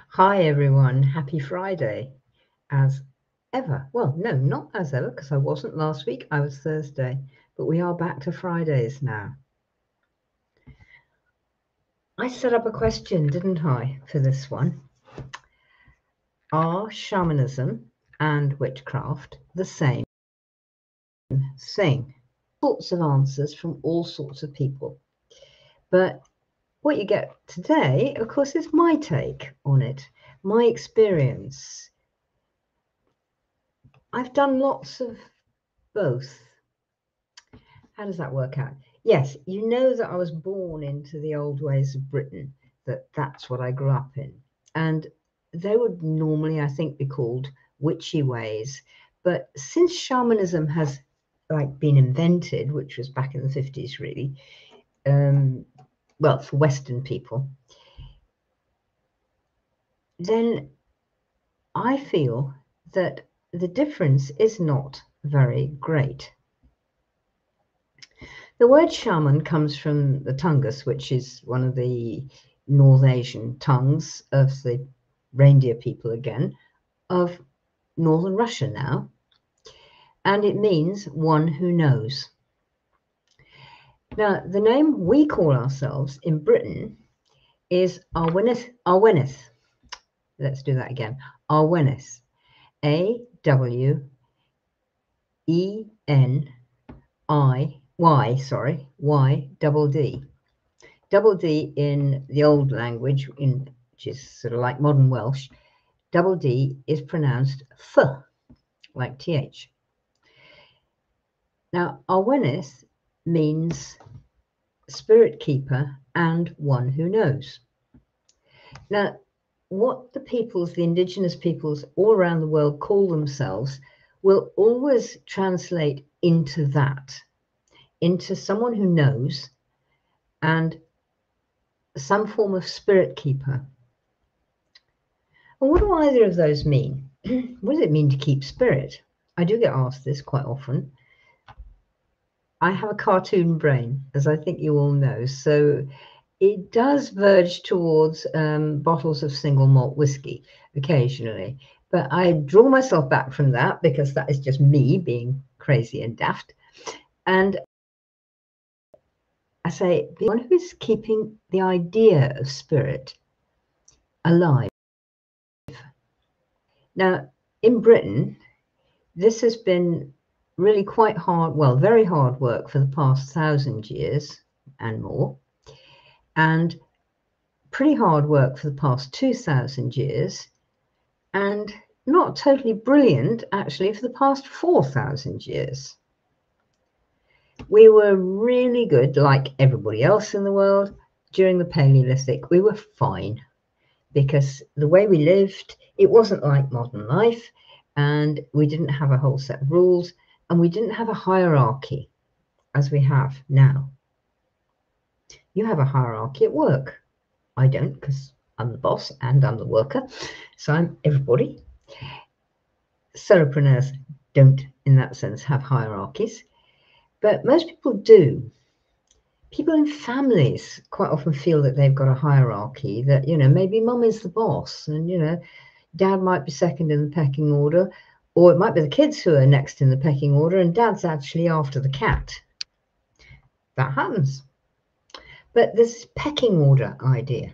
Hi everyone, happy Friday as ever. Well, no, not as ever because I wasn't last week, I was Thursday, but we are back to Fridays now. I set up a question, didn't I, for this one? Are shamanism and witchcraft the same thing? Sorts of answers from all sorts of people. But what you get today, of course, is my take on it, my experience. I've done lots of both. How does that work out? Yes, you know that I was born into the old ways of Britain, that's what I grew up in. And they would normally, I think, be called witchy ways. But since shamanism has been invented, which was back in the 50s really, well, for Western people, then I feel that the difference is not very great. The word shaman comes from the Tungus, which is one of the North Asian tongues of the reindeer people again, of northern Russia now, and it means one who knows. Now, the name we call ourselves in Britain is Awenydd. Let's do that again. Awenydd. Y-double-D. Double D in the old language, which is sort of like modern Welsh, double D is pronounced th, like th. Now, Awenydd means spirit keeper and one who knows. Now, what the indigenous peoples all around the world call themselves will always translate into that, into someone who knows and some form of spirit keeper. And what do either of those mean? What does it mean to keep spirit? I do get asked this quite often. I have a cartoon brain, as I think you all know, so it does verge towards bottles of single malt whiskey occasionally. But I draw myself back from that because that is just me being crazy and daft. And I say, the one who is keeping the idea of spirit alive. Now, in Britain, this has been really quite hard, well, very hard work for the past 1,000 years and more, and pretty hard work for the past 2,000 years, and not totally brilliant, actually, for the past 4,000 years. We were really good, like everybody else in the world, during the Paleolithic. We were fine because the way we lived, it wasn't like modern life, and we didn't have a whole set of rules, and we didn't have a hierarchy as we have now. You have a hierarchy at work. I don't, because I'm the boss and I'm the worker, so I'm everybody. Solopreneurs don't, in that sense, have hierarchies, but most people do. People in families quite often feel that they've got a hierarchy, that, maybe mum is the boss and, dad might be second in the pecking order, or it might be the kids who are next in the pecking order and dad's actually after the cat. That happens. But this pecking order idea,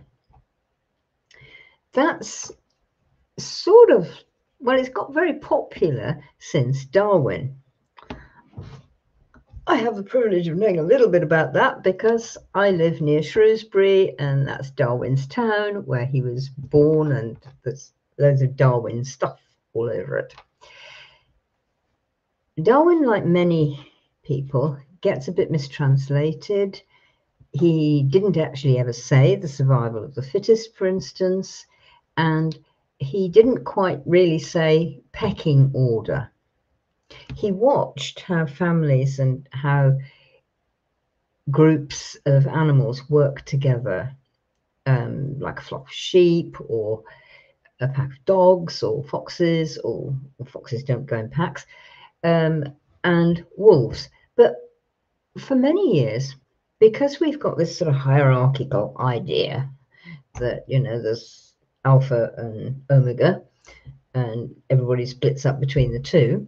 that's sort of, well, it's got very popular since Darwin. I have the privilege of knowing a little bit about that because I live near Shrewsbury, and that's Darwin's town where he was born, and there's loads of Darwin stuff all over it. Darwin, like many people, gets a bit mistranslated. He didn't actually ever say the survival of the fittest, for instance, and he didn't quite really say pecking order. He watched how families and how groups of animals work together, like a flock of sheep or a pack of dogs or foxes, or foxes don't go in packs, and wolves. But for many years, because we've got this sort of hierarchical idea that, there's alpha and omega, and everybody splits up between the two.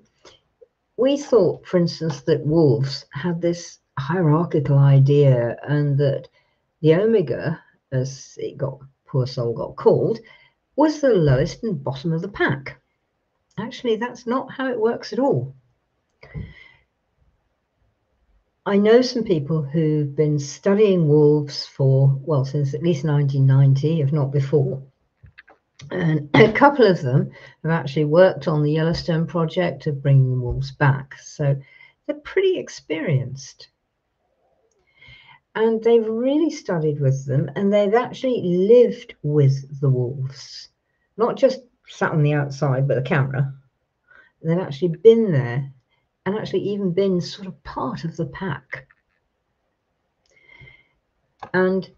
We thought, for instance, that wolves had this hierarchical idea, and that the omega, as it got, poor soul got called, was the lowest and bottom of the pack. Actually, that's not how it works at all. I know some people who've been studying wolves for, well, since at least 1990, if not before. And a couple of them have actually worked on the Yellowstone project of bringing wolves back. So they're pretty experienced. And they've really studied with them, and they've actually lived with the wolves. Not just sat on the outside with a camera. They've actually been there and actually even been sort of part of the pack. And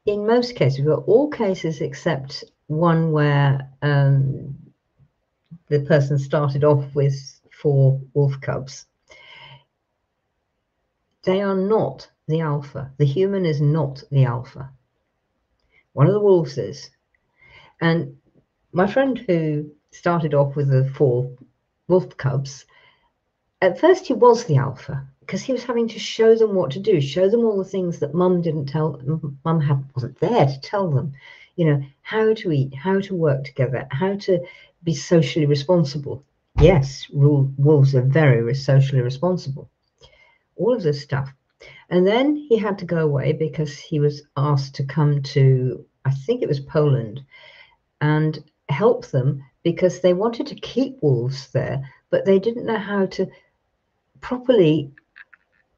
in most cases, we've got all cases except one where the person started off with 4 wolf cubs. They are not the alpha. The human is not the alpha. One of the wolves is. And my friend who started off with the 4 wolf cubs, at first he was the alpha, because he was having to show them what to do, show them all the things that mum didn't tell them. Mum wasn't there to tell them, you know, how to eat, how to work together, how to be socially responsible. Yes, wolves are very socially responsible. All of this stuff. And then he had to go away because he was asked to come to, I think it was Poland, and help them because they wanted to keep wolves there, but they didn't know how to properly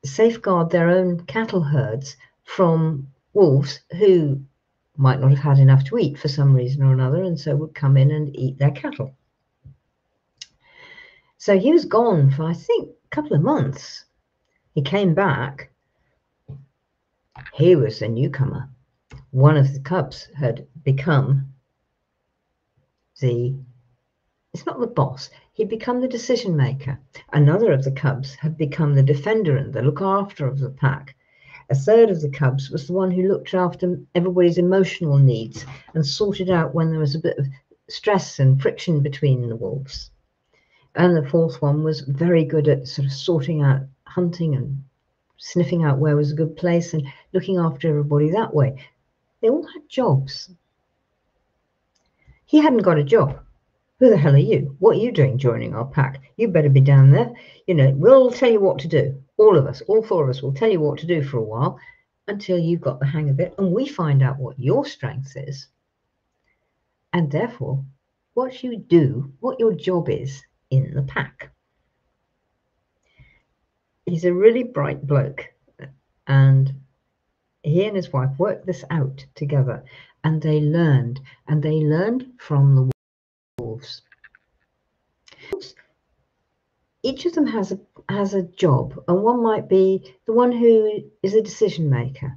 safeguard their own cattle herds from wolves who might not have had enough to eat for some reason or another, and so would come in and eat their cattle. So he was gone for, I think, a couple of months. He came back. He was a newcomer. One of the cubs had become it's not the boss, he'd become the decision maker. Another of the cubs had become the defender and the look after of the pack. A third of the cubs was the one who looked after everybody's emotional needs and sorted out when there was a bit of stress and friction between the wolves. And the fourth one was very good at sort of sorting out hunting and sniffing out where was a good place and looking after everybody that way. They all had jobs. He hadn't got a job. Who the hell are you? What are you doing joining our pack? You better be down there. You know, we'll tell you what to do. All of us, all 4 of us will tell you what to do for a while until you've got the hang of it and we find out what your strength is. And therefore, what you do, what your job is in the pack. He's a really bright bloke, and he and his wife worked this out together, and they learned from the wolves. Each of them has a job, and one might be the one who is a decision maker.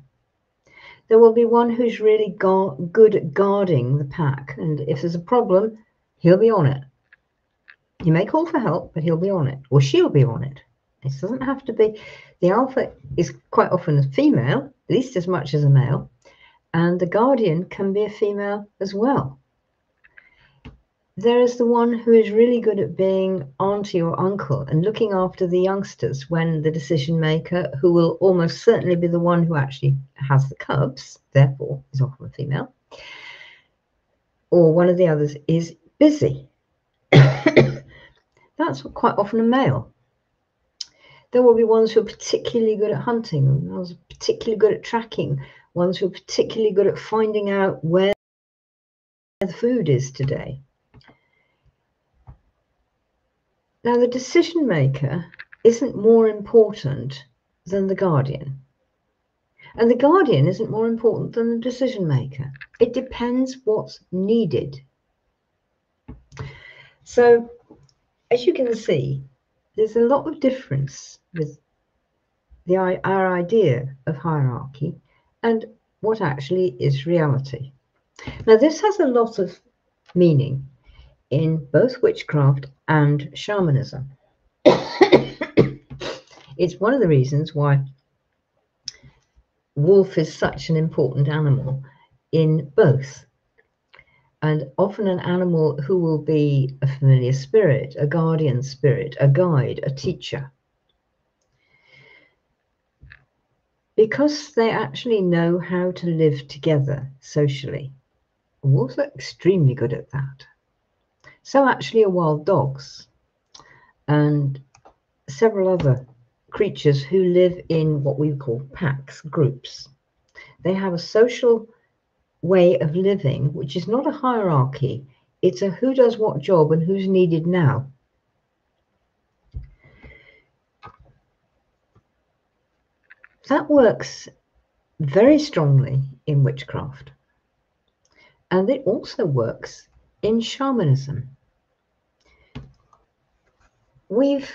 There will be one who's really good at guarding the pack, and if there's a problem, he'll be on it. He may call for help, but he'll be on it, or she'll be on it. It doesn't have to be. The alpha is quite often a female, at least as much as a male, and the guardian can be a female as well. There is the one who is really good at being auntie or uncle and looking after the youngsters when the decision maker, who will almost certainly be the one who actually has the cubs, therefore is often a female, or one of the others is busy. That's quite often a male. There will be ones who are particularly good at hunting, ones particularly good at tracking, ones who are particularly good at finding out where the food is today. Now, the decision maker isn't more important than the guardian. And the guardian isn't more important than the decision maker. It depends what's needed. So, as you can see, there's a lot of difference with our idea of hierarchy and what actually is reality. Now, this has a lot of meaning in both witchcraft and shamanism. It's one of the reasons why wolf is such an important animal in both. and often an animal who will be a familiar spirit, a guardian spirit, a guide, a teacher. Because they actually know how to live together socially. Wolves are extremely good at that. So actually are wild dogs and several other creatures who live in what we call packs, groups. They have a social way of living, which is not a hierarchy. It's a who does what job and who's needed now. That works very strongly in witchcraft. And it also works in shamanism. We've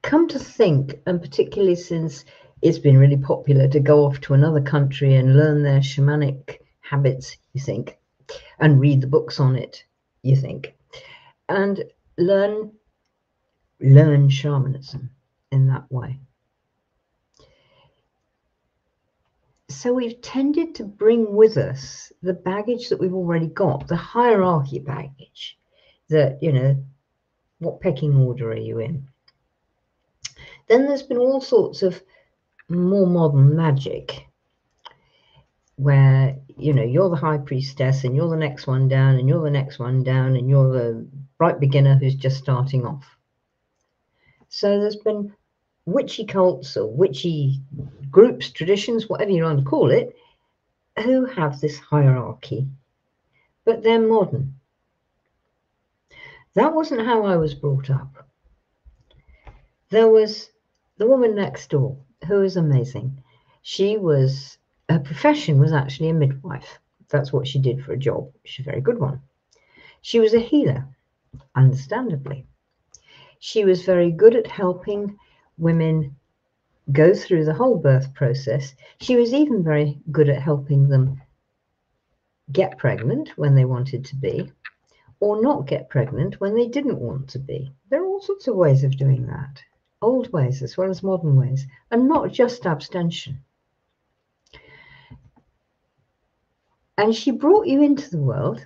come to think, and particularly since it's been really popular to go off to another country and learn their shamanic habits, you think, and read the books on it, you think, and learn shamanism in that way. So we've tended to bring with us the baggage that we've already got, the hierarchy baggage, that, you know, what pecking order are you in? Then there's been all sorts of more modern magic where, you know, you're the high priestess and you're the next one down and you're the next one down and you're the bright beginner who's just starting off. So there's been witchy cults or witchy groups, traditions, whatever you want to call it, who have this hierarchy, but they're modern. That wasn't how I was brought up. There was the woman next door who was amazing. Her profession was actually a midwife. That's what she did for a job. She's a very good one. She was a healer, understandably. She was very good at helping women go through the whole birth process. She was even very good at helping them get pregnant when they wanted to be, or not get pregnant when they didn't want to be. There are all sorts of ways of doing that, old ways as well as modern ways, and not just abstention. And she brought you into the world,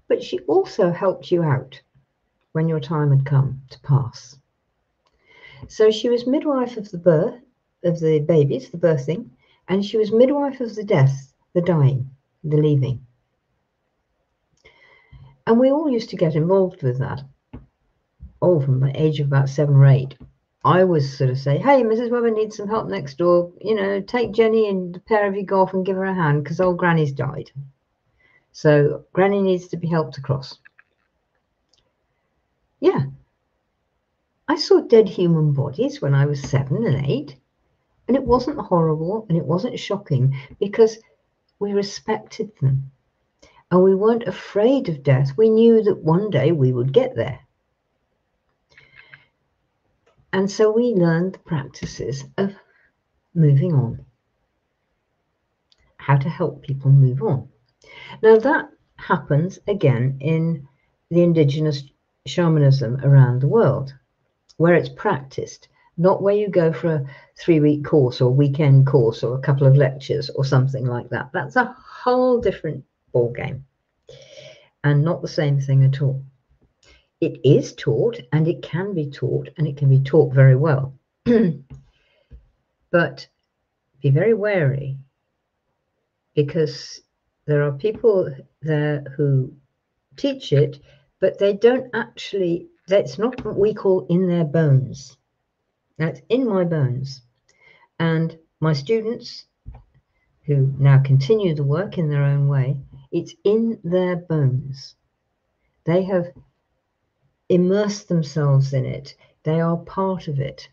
but she also helped you out when your time had come to pass. So she was midwife of the birth of the babies, the birthing, and she was midwife of the death, the dying, the leaving. And we all used to get involved with that. Oh, from the age of about 7 or 8. I was sort of say, hey, Mrs. Webber needs some help next door. You know, take Jenny and the pair of you go off and give her a hand because old Granny's died. So Granny needs to be helped across. Yeah. I saw dead human bodies when I was 7 and 8. And it wasn't horrible and it wasn't shocking because we respected them. And we weren't afraid of death. We knew that one day we would get there. And so we learned the practices of moving on, how to help people move on. Now that happens again in the indigenous shamanism around the world, where it's practiced, not where you go for a 3-week course or weekend course or a couple of lectures or something like that. That's a whole different ball game and not the same thing at all. It is taught and it can be taught and it can be taught very well. But be very wary because there are people there who teach it, but they don't actually, that's not what we call in their bones. That's in my bones. And my students who now continue the work in their own way, it's in their bones. They have immersed themselves in it. They are part of it.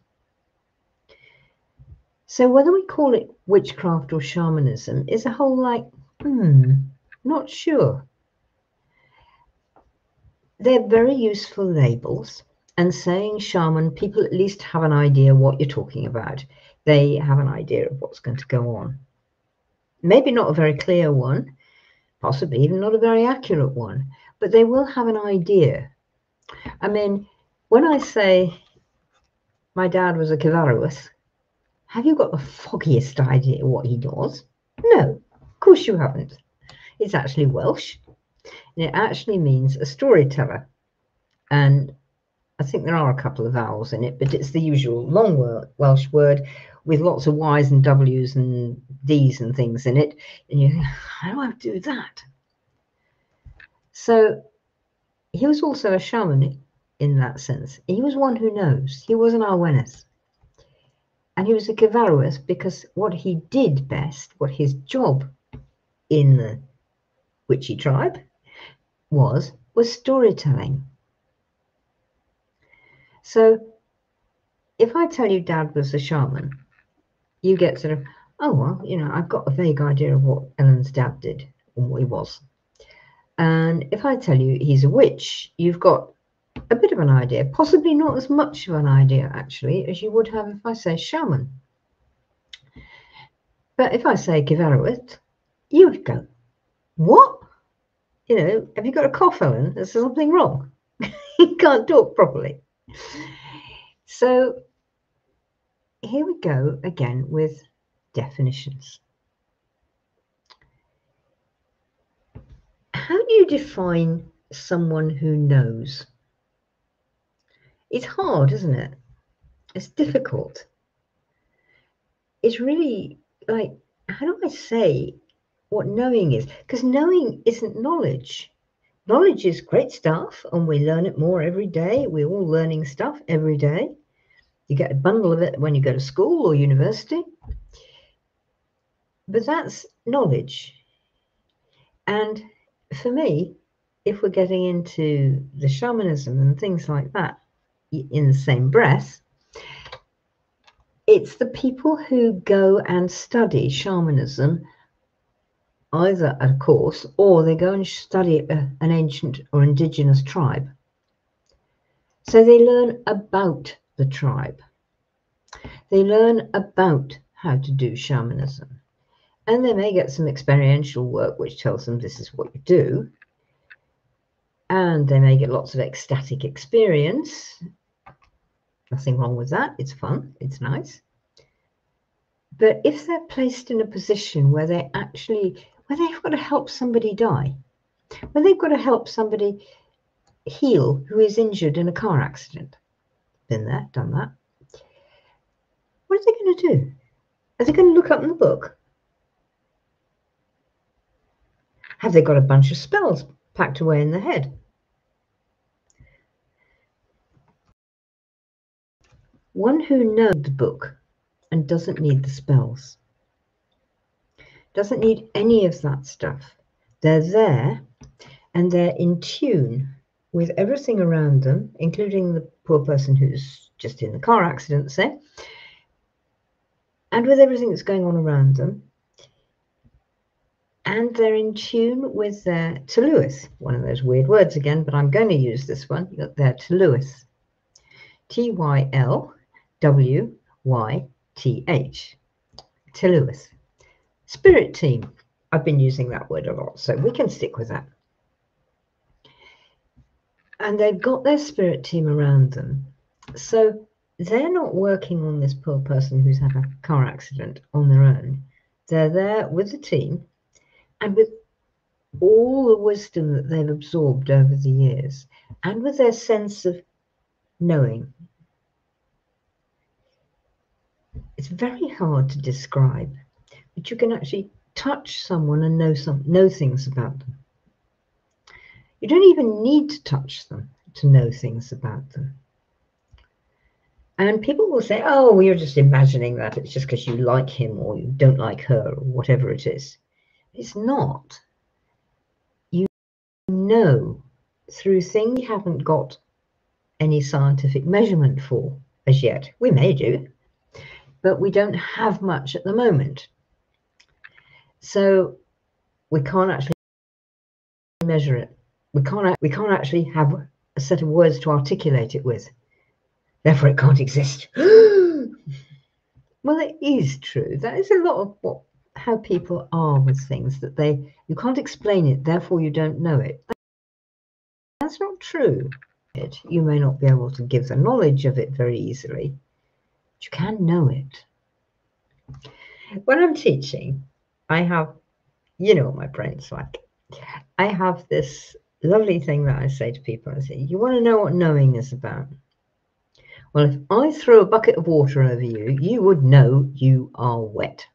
So whether we call it witchcraft or shamanism is a whole not sure. They're very useful labels, and saying shaman, people at least have an idea what you're talking about. They have an idea of what's going to go on. Maybe not a very clear one, possibly even not a very accurate one, but they will have an idea. I mean, when I say my dad was a Tylwyth, have you got the foggiest idea what he does? No, of course you haven't. It's actually Welsh, and it actually means a storyteller. And I think there are a couple of vowels in it, but it's the usual long Welsh word with lots of Y's and W's and D's and things in it. And you think, how do I do that? So he was also a shaman in that sense. He was one who knows. He was an Awenydd. And he was a cyfarwydd because what he did best, what his job in the witchy tribe was storytelling. So if I tell you Dad was a shaman, you get sort of, oh, well, you know, I've got a vague idea of what Ellen's dad did and what he was. And if I tell you he's a witch, you've got a bit of an idea, possibly not as much of an idea actually as you would have if I say shaman. But if I say cyfarwydd, you would go, what? You know, have you got a cough, Ellen? Is there something wrong? You can't talk properly. So here we go again with definitions. How do you define someone who knows? It's hard, isn't it? It's difficult. It's really like, how do I say what knowing is? Because knowing isn't knowledge. Knowledge is great stuff, and we learn it more every day. We're all learning stuff every day. You get a bundle of it when you go to school or university. But that's knowledge. And for me, if we're getting into the shamanism and things like that in the same breath, it's the people who go and study shamanism either at a course or they go and study an ancient or indigenous tribe. So they learn about the tribe. They learn about how to do shamanism. And they may get some experiential work which tells them this is what you do. And they may get lots of ecstatic experience. Nothing wrong with that. It's fun. It's nice. But if they're placed in a position where they've got to help somebody die, where they've got to help somebody heal who is injured in a car accident, been there, done that, what are they going to do? Are they going to look up in the book? Have they got a bunch of spells packed away in their head? One who knows the book and doesn't need the spells, doesn't need any of that stuff. They're there and they're in tune with everything around them, including the poor person who's just in the car accident, say, and with everything that's going on around them. And they're in tune with their Tylwyth, one of those weird words again, but I'm going to use this one. You've got their Tylwyth, Tylwyth, Tylwyth. Spirit team. I've been using that word a lot, so we can stick with that. And they've got their spirit team around them. So they're not working on this poor person who's had a car accident on their own. They're there with the team and with all the wisdom that they've absorbed over the years and with their sense of knowing. It's very hard to describe, but you can actually touch someone and know things about them. You don't even need to touch them to know things about them. And people will say, oh, well, you're just imagining that. It's just because you like him or you don't like her or whatever it is. It's not. You know through things you haven't got any scientific measurement for as yet. We may do, but we don't have much at the moment. So we can't actually measure it. We can't actually have a set of words to articulate it with. Therefore, it can't exist. Well, it is true. That is a lot of how people are with things, that you can't explain it, therefore you don't know it. That's not true. You may not be able to give the knowledge of it very easily, but you can know it. When I'm teaching, I have, you know what my brain's like. I have this lovely thing that I say to people. I say, you want to know what knowing is about? Well, if I throw a bucket of water over you, you would know you are wet.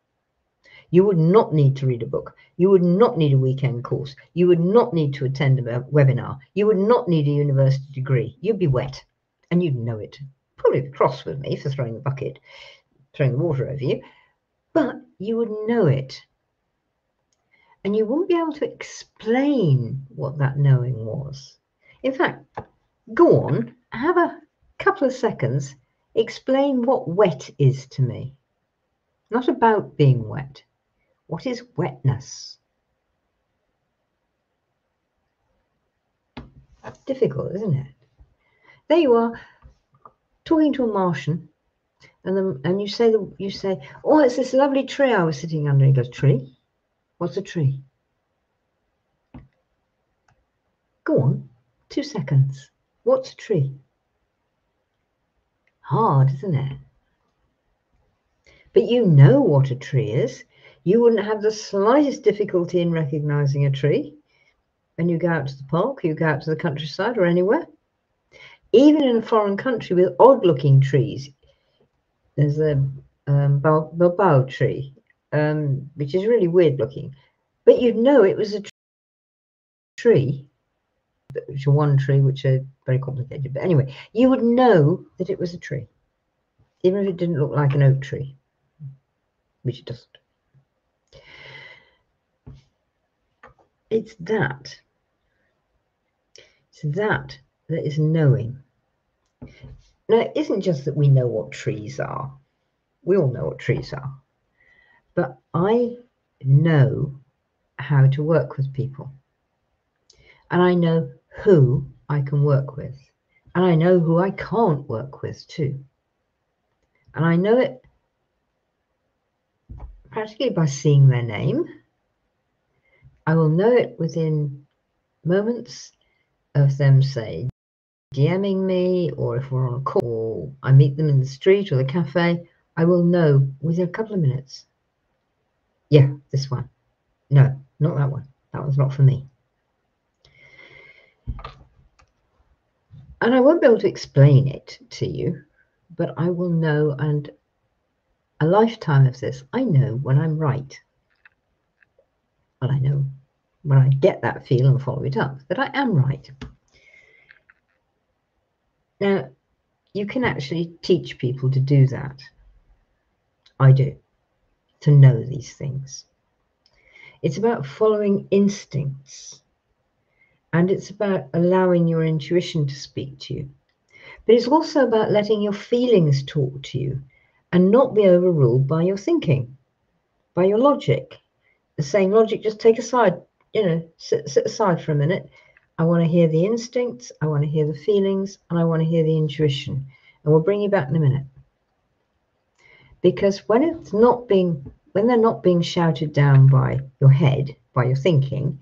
You would not need to read a book. You would not need a weekend course. You would not need to attend a webinar. You would not need a university degree. You'd be wet and you'd know it. Probably be cross with me for throwing the water over you, but you would know it. And you wouldn't be able to explain what that knowing was. In fact, go on, have a couple of seconds, explain what wet is to me. Not about being wet. What is wetness? Difficult, isn't it? There you are, talking to a Martian, and you say, oh, it's this lovely tree I was sitting under. He goes, tree? What's a tree? Go on, 2 seconds. What's a tree? Hard, isn't it? But you know what a tree is. You wouldn't have the slightest difficulty in recognizing a tree when you go out to the park, you go out to the countryside or anywhere. Even in a foreign country with odd-looking trees, there's a bilbao tree, which is really weird-looking. But you'd know it was a tree, which are one tree, which are very complicated. But anyway, you would know that it was a tree, even if it didn't look like an oak tree, which it doesn't. It's that is knowing. Now, it isn't just that we know what trees are. We all know what trees are. But I know how to work with people. And I know who I can work with. And I know who I can't work with too. And I know it practically by seeing their name. I will know it within moments of them, say, DMing me, or if we're on a call, or I meet them in the street or the cafe, I will know within a couple of minutes. Yeah, this one. No, not that one. That one's not for me. And I won't be able to explain it to you, but I will know, and a lifetime of this, I know when I'm right. Well, I know when I get that feel and follow it up, that I am right. Now, you can actually teach people to do that. I do, to know these things. It's about following instincts, and it's about allowing your intuition to speak to you. But it's also about letting your feelings talk to you and not be overruled by your thinking, by your logic. The saying, logic, just take aside, sit aside for a minute. I want to hear the instincts, I want to hear the feelings, and I want to hear the intuition. And we'll bring you back in a minute. Because when they're not being shouted down by your head, by your thinking,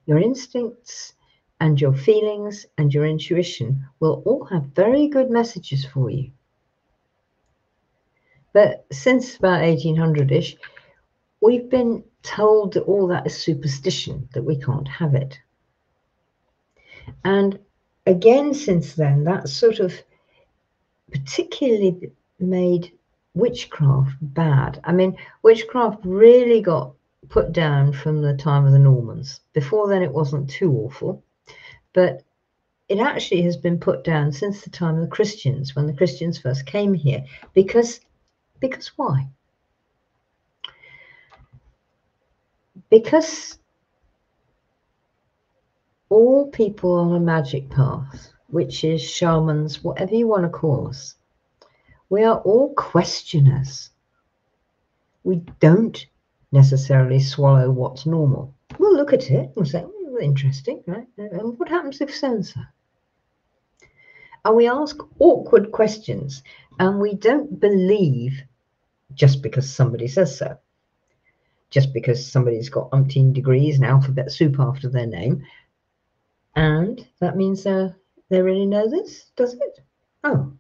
your instincts and your feelings and your intuition will all have very good messages for you. But since about 1800-ish, we've been told that all that is superstition, that we can't have it. And again, since then, that sort of particularly made witchcraft bad. I mean, witchcraft really got put down from the time of the Normans. Before then, it wasn't too awful, but it actually has been put down since the time of the Christians, when the Christians first came here. Because why? Because all people on a magic path, which is shamans, whatever you want to call us, we are all questioners. We don't necessarily swallow what's normal. We'll look at it and say, interesting, right? And what happens if so-and-so? And we ask awkward questions, and we don't believe just because somebody says so. Just because somebody's got umpteen degrees and alphabet soup after their name. And that means they really know this, does it? Oh.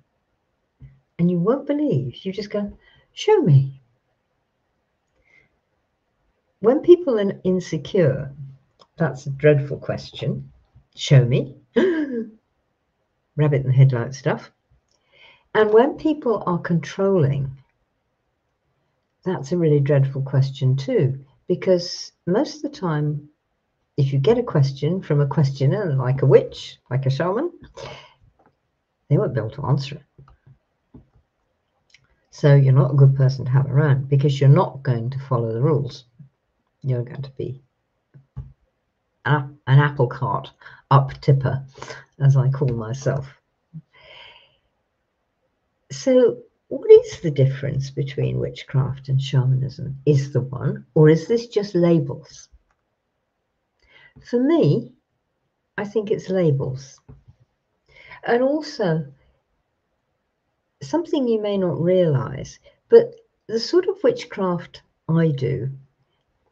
And you won't believe. You just go, show me. When people are insecure, That's a dreadful question. Show me. Rabbit in the headlight stuff. And when people are controlling, that's a really dreadful question too, because most of the time, if you get a question from a questioner, like a witch, like a shaman, they won't be able to answer it. So you're not a good person to have around, because you're not going to follow the rules. You're going to be an apple cart up tipper, as I call myself. So what is the difference between witchcraft and shamanism? Is there one, or is this just labels? For me, I think it's labels. And also, something you may not realize, but the sort of witchcraft I do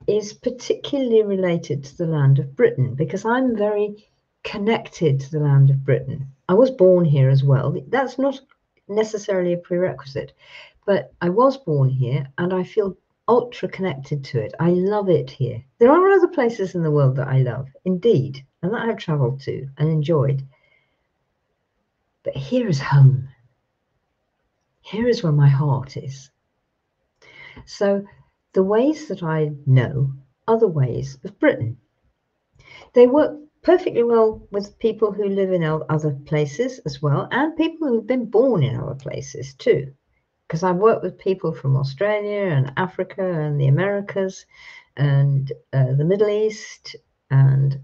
is particularly related to the land of Britain, because I'm very connected to the land of Britain. I was born here as well. That's not necessarily a prerequisite, but I was born here and I feel ultra connected to it. I love it here. There are other places in the world that I love, indeed, and that I've traveled to and enjoyed. But here is home. Here is where my heart is. So the ways that I know are the ways of Britain. They work perfectly well with people who live in other places as well, and people who've been born in other places too. Because I've worked with people from Australia and Africa and the Americas and the Middle East and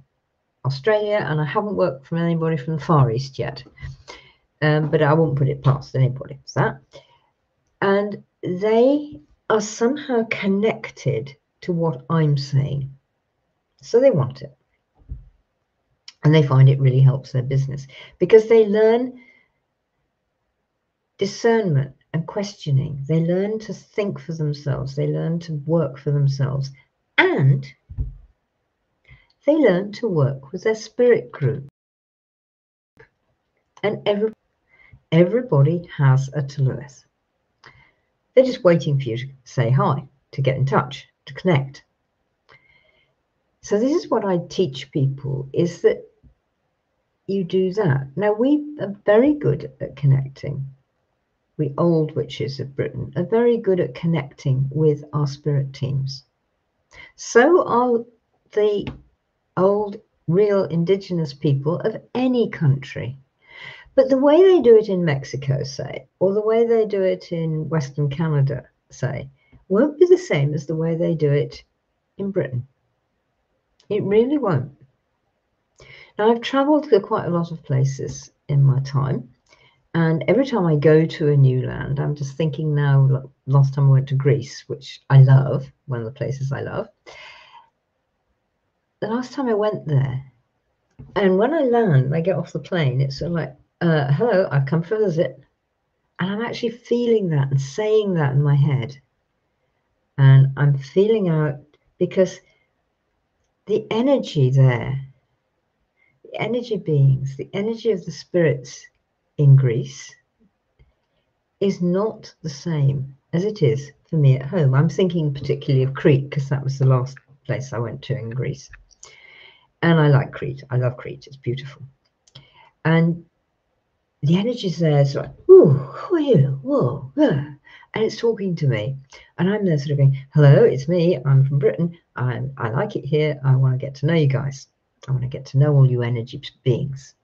Australia, and I haven't worked from anybody from the Far East yet. But I won't put it past anybody for that. And they are somehow connected to what I'm saying. So they want it. And they find it really helps their business, because they learn discernment and questioning. They learn to think for themselves. They learn to work for themselves. And they learn to work with their spirit group. And everybody has a Tylwyth. They're just waiting for you to say hi, to get in touch, to connect. So this is what I teach people, is that you do that. Now, we are very good at connecting. We old witches of Britain are very good at connecting with our spirit teams. So are the old, real indigenous people of any country. But the way they do it in Mexico, say, or the way they do it in Western Canada, say, won't be the same as the way they do it in Britain. It really won't. Now, I've traveled to quite a lot of places in my time, and every time I go to a new land, I'm just thinking now, last time I went to Greece, which I love, one of the places I love. The last time I went there, and when I land, I get off the plane, it's sort of like, hello, I've come for a visit. And I'm actually feeling that and saying that in my head. And I'm feeling out, because the energy there, the energy beings, the energy of the spirits in Greece is not the same as it is for me at home. I'm thinking particularly of Crete, because that was the last place I went to in Greece. And I like Crete. I love Crete. It's beautiful. And the energy's there. It's like, ooh, who are you? Whoa, and it's talking to me. And I'm there sort of going, hello, it's me. I'm from Britain. I like it here. I want to get to know you guys. I want to get to know all you energy beings.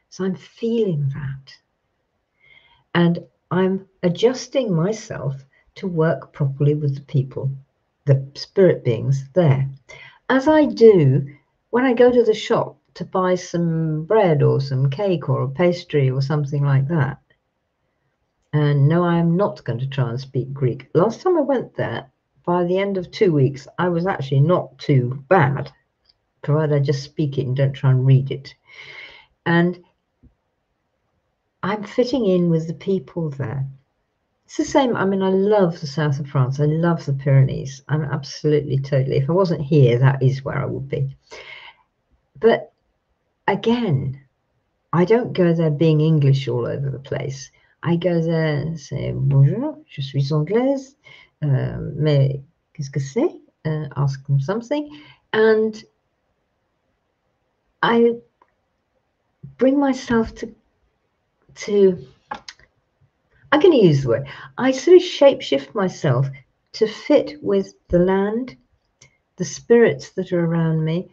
So I'm feeling that. And I'm adjusting myself to work properly with the people, the spirit beings there. As I do when I go to the shop to buy some bread or some cake or a pastry or something like that. And no, I am not going to try and speak Greek. Last time I went there, by the end of 2 weeks, I was actually not too bad, provided I just speak it and don't try and read it. And I'm fitting in with the people there. It's the same. I mean, I love the south of France. I love the Pyrenees. I'm absolutely, totally. If I wasn't here, that is where I would be. But again, I don't go there being English all over the place. I go there and say, bonjour, je suis anglaise, mais qu'est-ce que c'est? Ask them something. And I bring myself to I'm going to use the word, I sort of shapeshift myself to fit with the land, the spirits that are around me,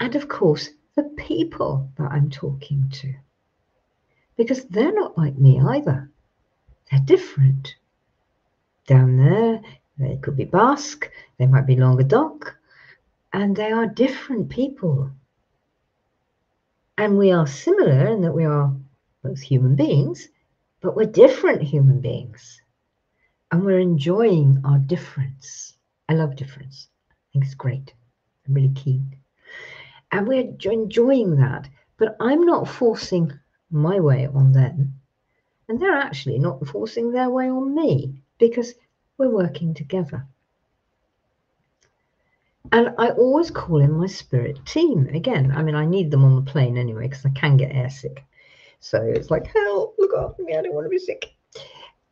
and of course, the people that I'm talking to. Because they're not like me either. They're different. Down there, they could be Basque, they might be Languedoc, and they are different people. And we are similar in that we are both human beings, but we're different human beings. And we're enjoying our difference. I love difference. I think it's great. I'm really keen. And we're enjoying that. But I'm not forcing my way on them. And they're actually not forcing their way on me because we're working together. And I always call in my spirit team. Again, I mean, I need them on the plane anyway because I can get airsick. So it's like, help, look after me. I don't want to be sick.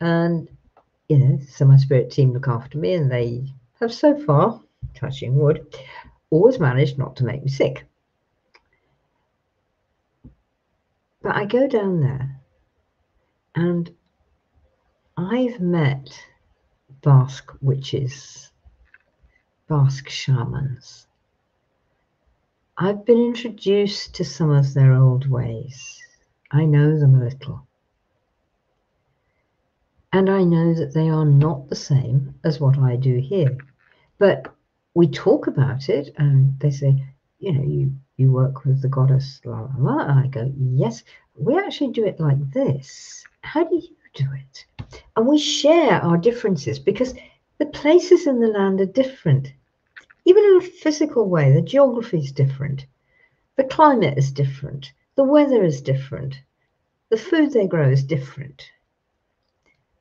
And you know, so my spirit team look after me, and they have so far, touching wood, always managed not to make me sick. But I go down there and I've met Basque witches, Basque shamans. I've been introduced to some of their old ways. I know them a little. And I know that they are not the same as what I do here. But we talk about it and they say, you know, you work with the goddess, la la la. And I go, yes, we actually do it like this. How do you do it? And we share our differences because the places in the land are different. Even in a physical way, the geography is different. The climate is different. The weather is different. The food they grow is different.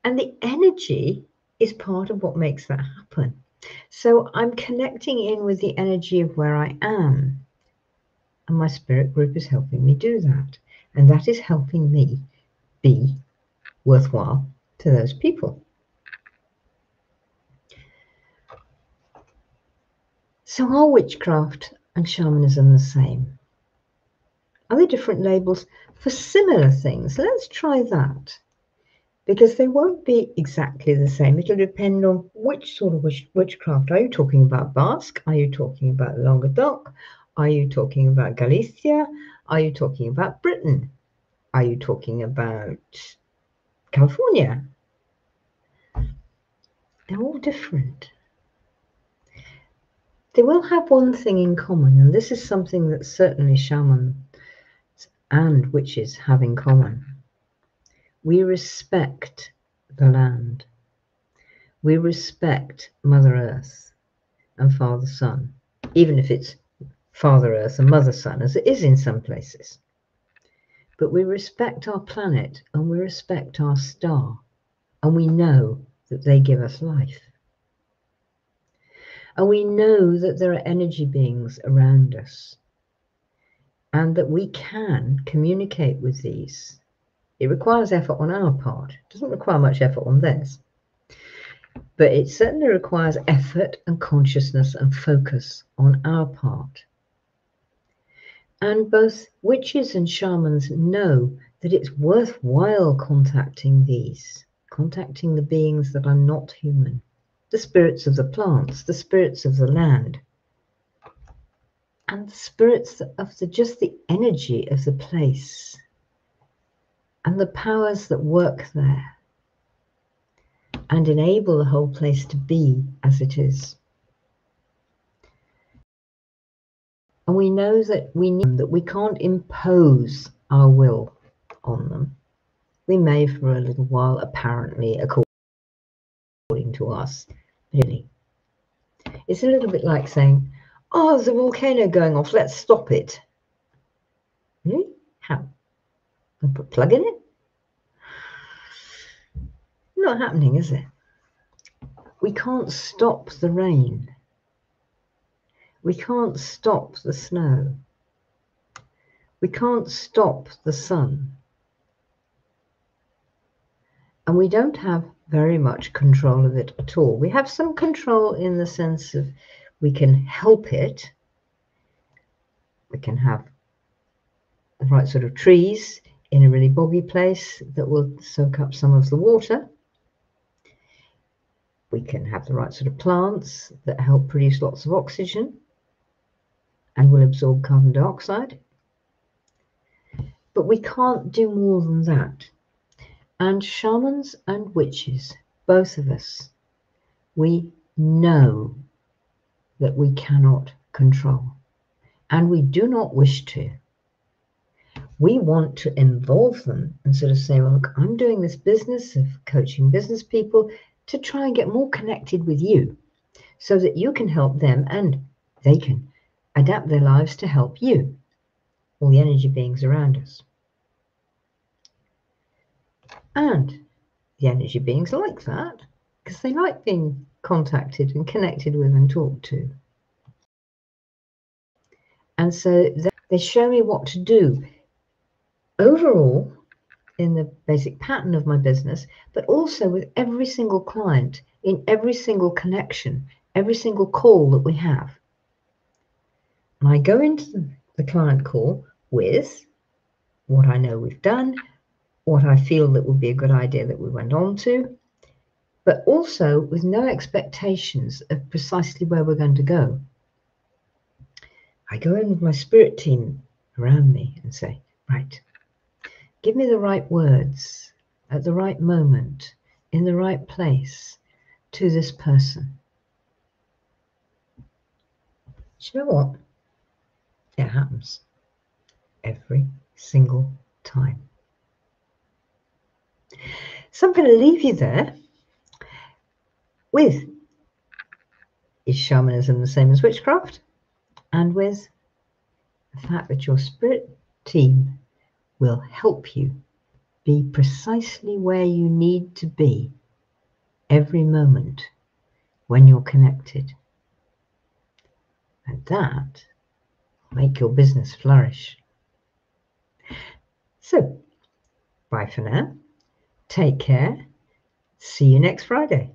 And the energy is part of what makes that happen. So I'm connecting in with the energy of where I am. And my spirit group is helping me do that. And that is helping me be worthwhile to those people. So are witchcraft and shamanism the same? Are they different labels for similar things? Let's try that. Because they won't be exactly the same. It'll depend on which sort of witchcraft. Are you talking about Basque? Are you talking about Languedoc? Are you talking about Galicia? Are you talking about Britain? Are you talking about California? They're all different. They will have one thing in common, and this is something that certainly shamans and witches have in common. We respect the land. We respect Mother Earth and Father Sun, even if it's Father Earth and Mother Sun, as it is in some places. But we respect our planet and we respect our star, and we know that they give us life. And we know that there are energy beings around us and that we can communicate with these. It requires effort on our part. It doesn't require much effort on theirs. But it certainly requires effort and consciousness and focus on our part. And both witches and shamans know that it's worthwhile contacting these, contacting the beings that are not human, the spirits of the plants, the spirits of the land, and the spirits of just the energy of the place and the powers that work there and enable the whole place to be as it is. And we know that we can't impose our will on them. We may for a little while, apparently, according to us. Really, it's a little bit like saying, "Oh, there's a volcano going off. Let's stop it." Really? How? And put a plug in it? Not happening, is it? We can't stop the rain. We can't stop the snow. We can't stop the sun. And we don't have very much control of it at all. We have some control in the sense of we can help it. We can have the right sort of trees in a really boggy place that will soak up some of the water. We can have the right sort of plants that help produce lots of oxygen and will absorb carbon dioxide. But we can't do more than that. And shamans and witches, both of us, we know that we cannot control, and we do not wish to. We want to involve them and sort of say, well, look, I'm doing this business of coaching business people to try and get more connected with you so that you can help them and they can adapt their lives to help you, all the energy beings around us. And the energy beings like that because they like being contacted and connected with and talked to. And so they show me what to do overall in the basic pattern of my business, but also with every single client, in every single connection, every single call that we have. And I go into the client call with what I know we've done, what I feel that would be a good idea that we went on to, but also with no expectations of precisely where we're going to go. I go in with my spirit team around me and say, right, give me the right words at the right moment, in the right place, to this person. Do you know what? It happens every single time. So I'm going to leave you there with, is shamanism the same as witchcraft? And with the fact that your spirit team will help you be precisely where you need to be every moment when you're connected. And that will make your business flourish. So, bye for now. Take care. See you next Friday.